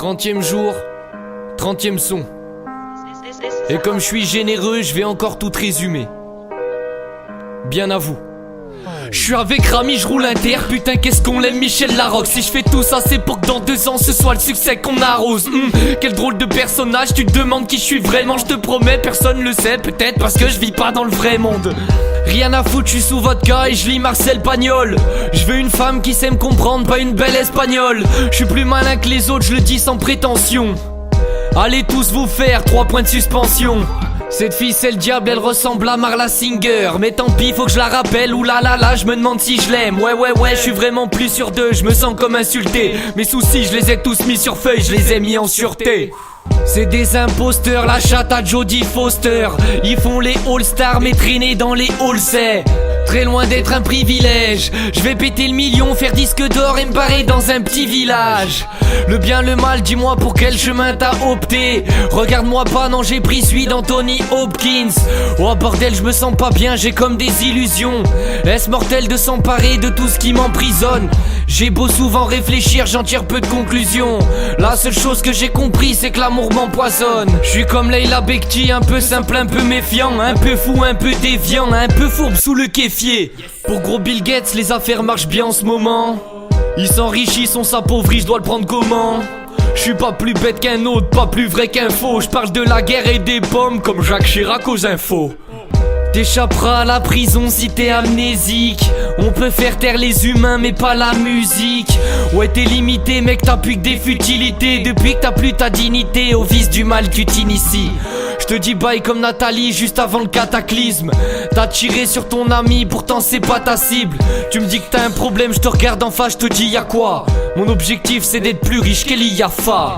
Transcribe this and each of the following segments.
30e jour, 30e son. Et comme je suis généreux, je vais encore tout résumer. Bien à vous. Je suis avec Rami, je roule inter, putain qu'est-ce qu'on l'aime Michel Larocque. Si je fais tout ça c'est pour que dans 2 ans ce soit le succès qu'on arrose. Quel drôle de personnage, tu te demandes qui je suis vraiment. Je te promets personne le sait, peut-être parce que je vis pas dans le vrai monde. Rien à foutre, je suis sous vodka et je lis Marcel Pagnol. Je veux une femme qui sait me comprendre, pas une belle espagnole. Je suis plus malin que les autres, je le dis sans prétention. Allez tous vous faire 3 points de suspension. Cette fille c'est le diable, elle ressemble à Marla Singer. Mais tant pis, faut que je la rappelle, oulala, je me demande si je l'aime. Ouais, je suis vraiment plus sur 2, je me sens comme insulté. Mes soucis, je les ai tous mis sur feuille, je les ai mis en sûreté. C'est des imposteurs, la chatte à Jodie Foster. Ils font les all-stars, mais traîner dans les halls c'est très loin d'être un privilège. Je vais péter le million, faire disque d'or et me barrer dans un petit village. Le bien, le mal, dis-moi pour quel chemin t'as opté. Regarde-moi pas, non j'ai pris celui d'Anthony Hopkins. Oh bordel, je me sens pas bien, j'ai comme des illusions. Est-ce mortel de s'emparer de tout ce qui m'emprisonne? J'ai beau souvent réfléchir, j'en tire peu de conclusions. La seule chose que j'ai compris c'est que l'amour m'empoisonne. Je suis comme Leila Bekti, un peu simple, un peu méfiant, un peu fou, un peu déviant, un peu fourbe sous le kéfier. Pour gros Bill Gates, les affaires marchent bien en ce moment. Il s'enrichit, on s'appauvrit, je dois le prendre comment? Je suis pas plus bête qu'un autre, pas plus vrai qu'un faux. Je parle de la guerre et des pommes comme Jacques Chirac aux infos. T'échapperas à la prison si t'es amnésique. On peut faire taire les humains mais pas la musique. Ouais t'es limité mec, t'as plus que des futilités. Depuis que t'as plus ta dignité, au vice du mal tu t'inities. Je te dis bye comme Nathalie juste avant le cataclysme. T'as tiré sur ton ami, pourtant c'est pas ta cible. Tu me dis que t'as un problème, je te regarde en face, je te dis y'a quoi? Mon objectif c'est d'être plus riche qu'Eliafa.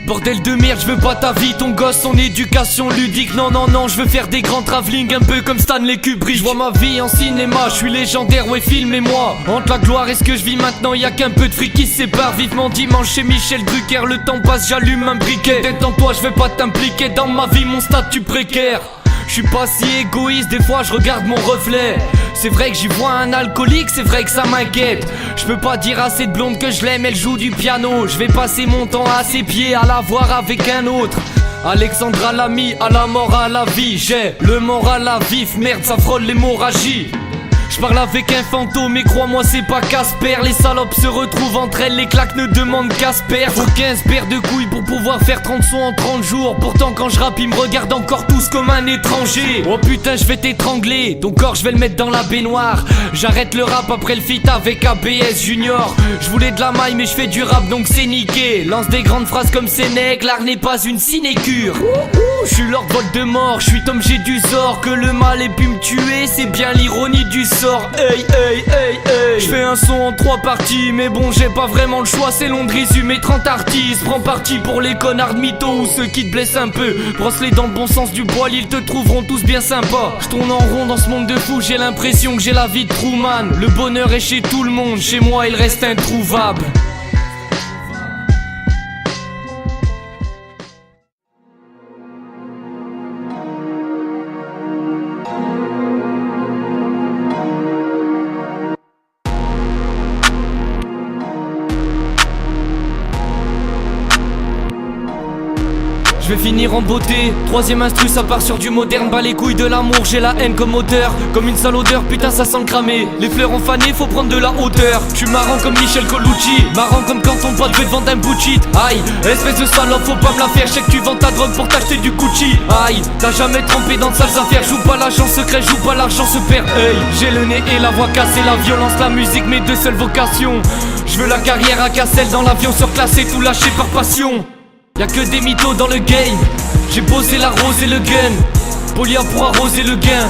Bordel de merde, je veux pas ta vie, ton gosse, son éducation ludique. Non, je veux faire des grands travelling, un peu comme Stanley Kubrick. Je vois ma vie en cinéma, je suis légendaire, ouais filmez-moi. Entre la gloire et ce que je vis maintenant, y'a qu'un peu de fric qui se sépare. Vivement dimanche chez Michel Drucker, le temps passe, j'allume un briquet. Détends-toi, je vais pas t'impliquer dans ma vie, mon statut précaire. Je suis pas si égoïste, des fois je regarde mon reflet. C'est vrai que j'y vois un alcoolique, c'est vrai que ça m'inquiète. Je peux pas dire à cette blonde que je l'aime, elle joue du piano. Je vais passer mon temps à ses pieds, à la voir avec un autre. Alexandra Lamy, à la mort, à la vie. J'ai le moral à vif, merde ça frôle l'hémorragie. Je parle avec un fantôme mais crois-moi c'est pas Casper. Les salopes se retrouvent entre elles, les claques ne demandent qu'à se perdre. Faut 15 paires de couilles pour pouvoir faire 30 sons en 30 jours. Pourtant quand je rappe ils me regardent encore tous comme un étranger. Oh putain je vais t'étrangler, ton corps je vais le mettre dans la baignoire. J'arrête le rap après le feat avec ABS Junior. Je voulais de la maille mais je fais du rap donc c'est niqué. Lance des grandes phrases comme Sénèque, l'art n'est pas une sinécure. Je suis Lord Voldemort, je suis Tom G du Zor. Que le mal ait pu me tuer, c'est bien l'ironie du sort. Hey. Je fais un son en 3 parties, mais bon j'ai pas vraiment le choix. C'est long de résumer 30 artistes. Prends parti pour les connards de mythos ou ceux qui te blessent un peu. Brosse-les dans le bon sens du poil, ils te trouveront tous bien sympas. Je tourne en rond dans ce monde de fou, j'ai l'impression que j'ai la vie de Truman. Le bonheur est chez tout le monde, chez moi il reste introuvable. Je vais finir en beauté, 3ème instru ça part sur du moderne. Bas les couilles de l'amour, j'ai la haine comme moteur. Comme une sale odeur, putain ça sent le cramé. Les fleurs ont fané, faut prendre de la hauteur. Je suis marrant comme Michel Colucci, marrant comme quand ton pote veut te vendre un bout de shit. Aïe, espèce de salope, faut pas me la faire. Je sais que tu vends ta drogue pour t'acheter du Gucci. Aïe, t'as jamais trempé dans de sales affaires. Joue pas l'agent secret, joue pas l'argent se perd. Hey, j'ai le nez et la voix cassée, la violence, la musique, mes 2 seules vocations. Je veux la carrière à Cassel dans l'avion surclassé, tout lâché par passion. Y'a que des mythos dans le game. J'ai posé la rose et le gun. Polia pour arroser le gain.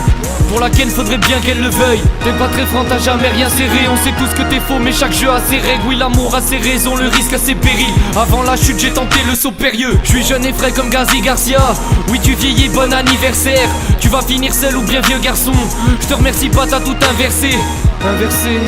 Pour la ken faudrait bien qu'elle le veuille. T'es pas très franc, t'as jamais rien serré. On sait tous que t'es faux mais chaque jeu a ses règles. Oui l'amour a ses raisons, le risque a ses périls. Avant la chute j'ai tenté le saut périlleux. Je suis jeune et frais comme Gazi Garcia. Oui tu vieillis, bon anniversaire. Tu vas finir seul ou bien vieux garçon. Je te remercie pas, t'as tout inversé. Inversé.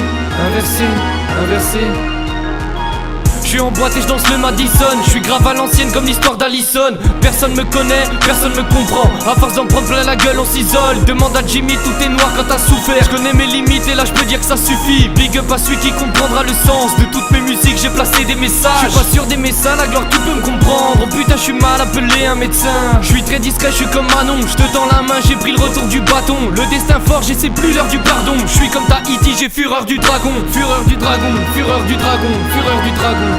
Je suis en boîte et je danse le Madison. Je suis grave à l'ancienne comme l'histoire d'Allison. Personne me connaît, personne me comprend. À force d'en prendre plein la gueule on s'isole. Demande à Jimmy, tout est noir quand t'as souffert. Je connais mes limites et là je peux dire que ça suffit. Big up à celui qui comprendra le sens de toutes mes musiques, j'ai placé des messages. Je suis pas sûr d'aimer ça, la gloire tu peux me comprendre. Oh putain je suis mal, appelé un médecin. Je suis très discret, je suis comme Manon. Je te tends la main, j'ai pris le retour du bâton. Le destin fort, j'ai c'est plus l'heure du pardon. Je suis comme Tahiti, j'ai fureur du dragon. Fureur du dragon, fureur du dragon, fureur du dragon.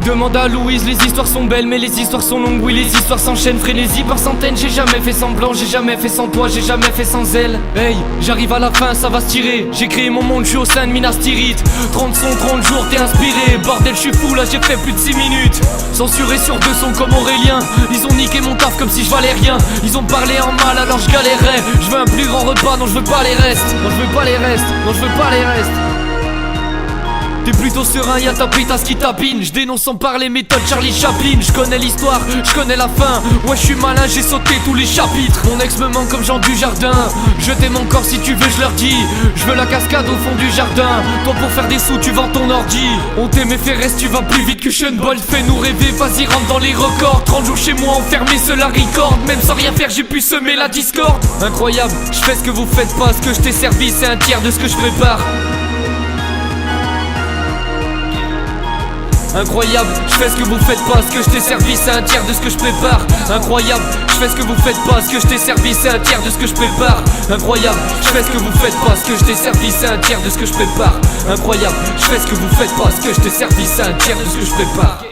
Demande à Louise, les histoires sont belles mais les histoires sont longues. Oui les histoires s'enchaînent, frénésie par centaines. J'ai jamais fait semblant, j'ai jamais fait sans toi, j'ai jamais fait sans elle. Hey, j'arrive à la fin, ça va se tirer. J'ai créé mon monde, je suis au sein de Minas Tirith. 30 sons, 30 jours, t'es inspiré. Bordel, je suis fou, là j'ai fait plus de 6 minutes. Censuré sur 2 sons comme Aurélien. Ils ont niqué mon taf comme si je valais rien. Ils ont parlé en mal alors je galérais. Je veux un plus grand repas, non je veux pas les restes. Non je veux pas les restes, non je veux pas les restes. T'es plutôt serein, y'a ta pétasse qui tapine. Je dénonce sans parler méthode Charlie Chaplin. Je connais l'histoire, je connais la fin. Ouais je suis malin, j'ai sauté tous les chapitres. Mon ex me manque comme Jean du Jardin. Je t'aime encore si tu veux, je leur dis. Je veux la cascade au fond du jardin. Toi pour faire des sous tu vends ton ordi. On t'aime et fait reste, tu vas plus vite que Sean Bolt. Fais-nous rêver, vas-y rentre dans les records. 30 jours chez moi enfermé, cela record. Même sans rien faire j'ai pu semer la discorde. Incroyable, je fais ce que vous faites pas. Ce que je t'ai servi c'est un tiers de ce que je prépare. Incroyable, je fais ce que vous faites pas, ce que je t'ai servi c'est un tiers de ce que je prépare. Incroyable, je fais ce que vous faites pas, ce que je t'ai servi c'est un tiers de ce que je prépare. Incroyable, je fais ce que vous faites pas, ce que je t'ai servi c'est un tiers de ce que je prépare. Incroyable, je fais ce que vous faites pas, ce que je t'ai servi c'est un tiers de ce que je prépare.